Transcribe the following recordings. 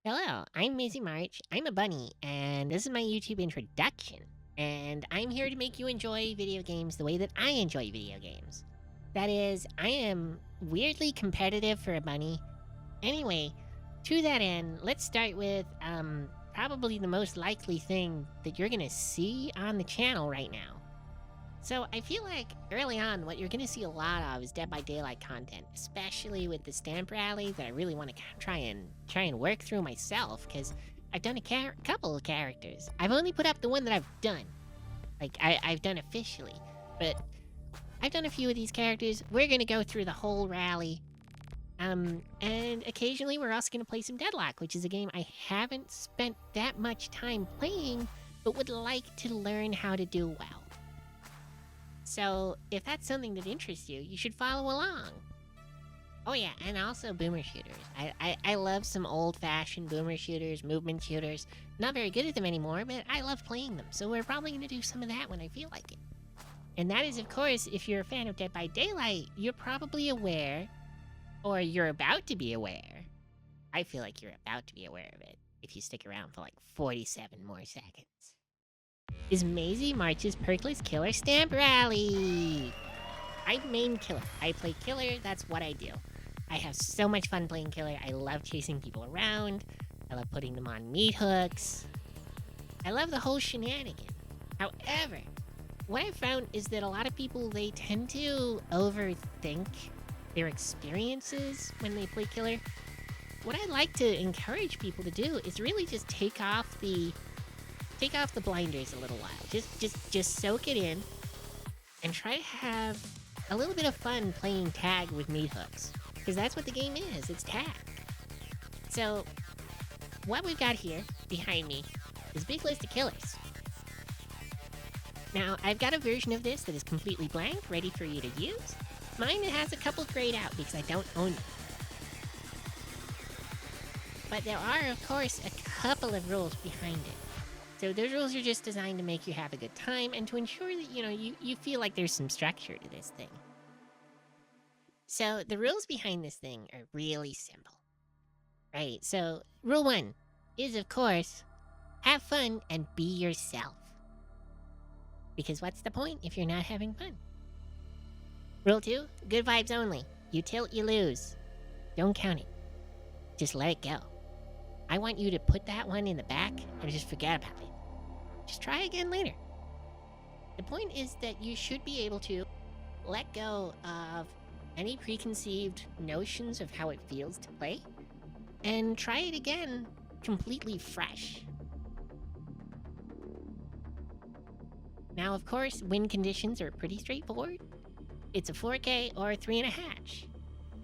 Hello, I'm Maisie March. I'm a bunny, and this is my YouTube introduction. And I'm here to make you enjoy video games the way that I enjoy video games. That is, I am weirdly competitive for a bunny. Anyway, to that end, let's start with probably the most likely thing that you're gonna see on the channel right now. So I feel like early on, what you're going to see a lot of is Dead by Daylight content, especially with the stamp rally that I really want to try and work through myself because I've done a couple of characters. I've only put up the one that I've done, like I've done officially, but I've done a few of these characters. We're going to go through the whole rally, and occasionally we're also going to play some Deadlock, which is a game I haven't spent that much time playing, but would like to learn how to do well. So, if that's something that interests you, you should follow along. Oh yeah, and also boomer shooters. I love some old-fashioned boomer shooters, movement shooters. Not very good at them anymore, but I love playing them, so we're probably going to do some of that when I feel like it. And that is, of course, if you're a fan of Dead by Daylight, you're probably aware, or you're about to be aware. I feel like you're about to be aware of it, if you stick around for like 47 more seconds. Is Maisie March's Perkless Killer Stamp Rally! I main Killer. I play Killer, that's what I do. I have so much fun playing Killer. I love chasing people around. I love putting them on meat hooks. I love the whole shenanigan. However, what I've found is that a lot of people, they tend to overthink their experiences when they play Killer. What I'd like to encourage people to do is really just take off the blinders a little while. Just soak it in and try to have a little bit of fun playing tag with meat hooks. Because that's what the game is, it's tag. So, what we've got here, behind me, is a big list of killers. Now, I've got a version of this that is completely blank, ready for you to use. Mine has a couple grayed out because I don't own them. But there are, of course, a couple of rules behind it. So those rules are just designed to make you have a good time and to ensure that, you feel like there's some structure to this thing. So the rules behind this thing are really simple. Right, so rule 1 is, of course, have fun and be yourself. Because what's the point if you're not having fun? Rule 2, good vibes only. You tilt, you lose. Don't count it. Just let it go. I want you to put that one in the back and just forget about it. Just try again later. The point is that you should be able to let go of any preconceived notions of how it feels to play and try it again completely fresh. Now, of course, win conditions are pretty straightforward. It's a 4K or 3.5.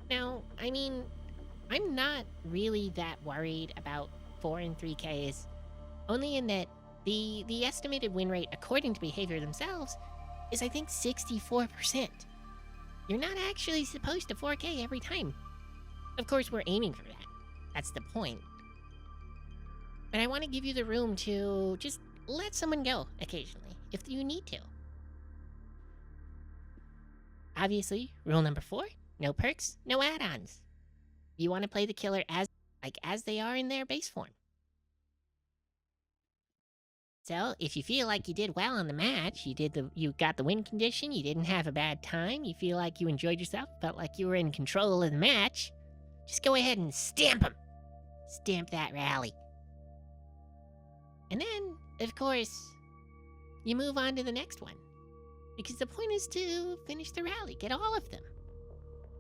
Now, I mean, I'm not really that worried about 4 and 3Ks, only in that the estimated win rate, according to Behavior themselves, is I think 64%. You're not actually supposed to 4K every time. Of course, we're aiming for that. That's the point. But I want to give you the room to just let someone go occasionally, if you need to. Obviously, rule number 4, no perks, no add-ons. You want to play the killer as they are in their base form. So, if you feel like you did well on the match, you got the win condition, you didn't have a bad time, you feel like you enjoyed yourself, felt like you were in control of the match, just go ahead and stamp them. Stamp that rally. And then, of course, you move on to the next one. Because the point is to finish the rally, get all of them.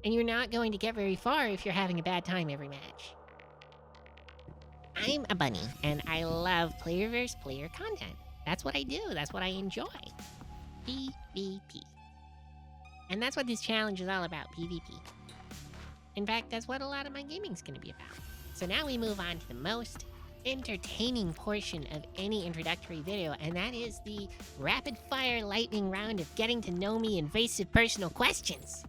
And you're not going to get very far if you're having a bad time every match. I'm a bunny, and I love player versus player content. That's what I do, that's what I enjoy. PvP. And that's what this challenge is all about, PvP. In fact, that's what a lot of my gaming's gonna be about. So now we move on to the most entertaining portion of any introductory video, and that is the rapid-fire lightning round of getting to know me invasive personal questions.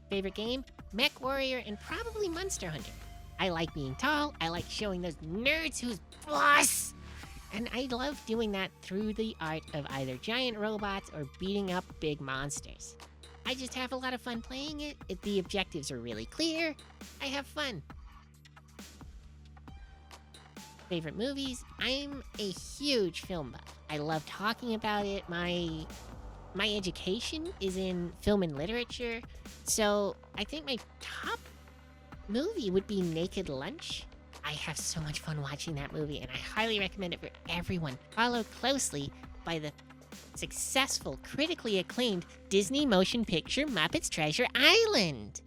Favorite game? Mech Warrior and probably Monster Hunter. I like being tall, I like showing those nerds who's boss! And I love doing that through the art of either giant robots or beating up big monsters. I just have a lot of fun playing it, the objectives are really clear, I have fun. Favorite movies? I'm a huge film buff. I love talking about it. My education is in film and literature, so I think my top movie would be Naked Lunch. I have so much fun watching that movie, and I highly recommend it for everyone. Followed closely by the successful, critically acclaimed Disney motion picture Muppets Treasure Island.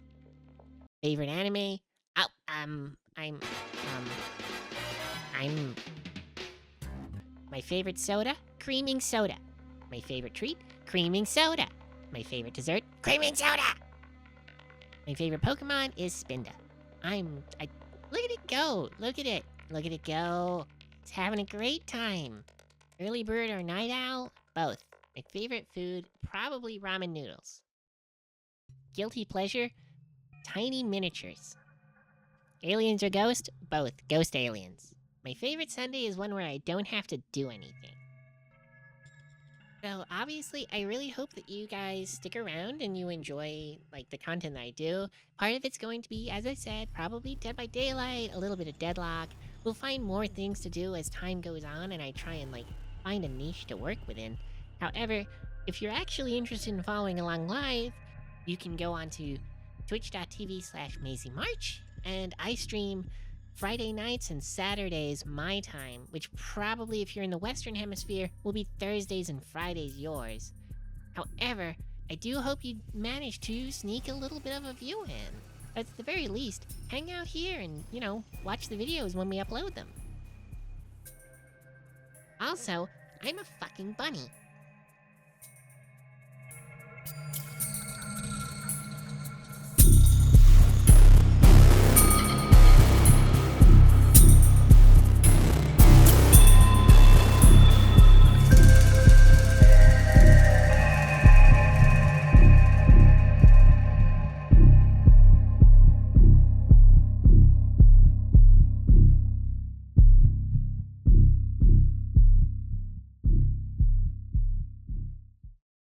Favorite anime? Oh, I'm my favorite soda, creaming soda. My favorite treat, creaming soda. My favorite dessert, creaming soda. My favorite Pokemon is Spinda. Look at it go. Look at it. Look at it go. It's having a great time. Early bird or night owl? Both. My favorite food, probably ramen noodles. Guilty pleasure, tiny miniatures. Aliens or ghost? Both. Ghost aliens. My favorite Sunday is one where I don't have to do anything. So obviously, I really hope that you guys stick around and you enjoy the content that I do. Part of it's going to be, as I said, probably Dead by Daylight, a little bit of Deadlock. We'll find more things to do as time goes on, and I try and find a niche to work within. However, if you're actually interested in following along live, you can go on to twitch.tv/MaisieMarch, and I stream Friday nights and Saturdays my time, which probably, if you're in the Western Hemisphere, will be Thursdays and Fridays yours. However, I do hope you manage to sneak a little bit of a view in. At the very least, hang out here and, watch the videos when we upload them. Also, I'm a fucking bunny.